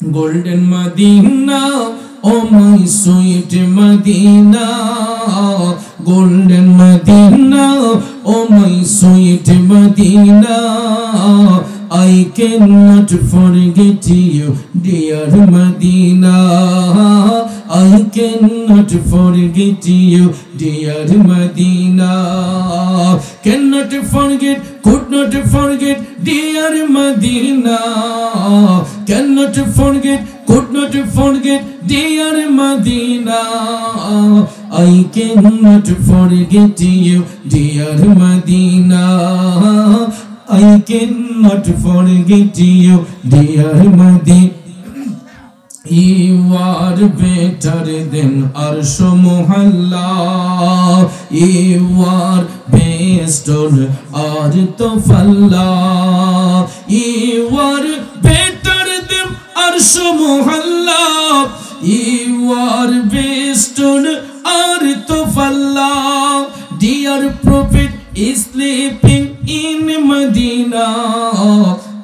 Golden Medina, oh my sweet Medina. Golden Medina, oh my sweet Medina. I cannot forget you, dear Medina. I cannot forget you, dear Medina. Cannot forget, could not forget, dear Medina. Cannot forget, could not forget, dear Medina. I cannot forget you, dear Medina. I cannot forget you, dear Medina. You are better than Arsh Muhalla. You are best on earth of Allah. You are better than Arsh Muhalla. You are best on earth of Allah. Dear Prophet is sleeping in Medina.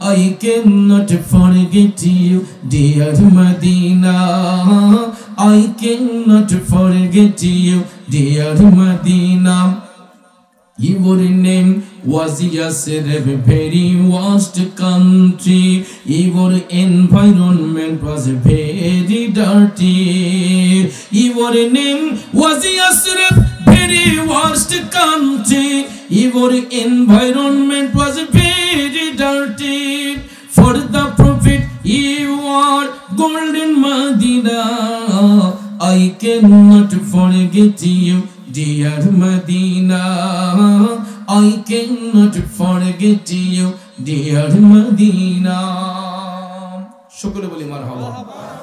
I cannot forget you, dear Medina. I cannot forget you, dear Medina. Your name was Yasrib, very vast country. Your environment was very dirty. Your name was Yasrib, very vast country. Your environment was very dirty. For the Prophet, you are golden Medina. I cannot forget you, dear Medina. I cannot forget you, dear Medina. Shukr boli marhaba.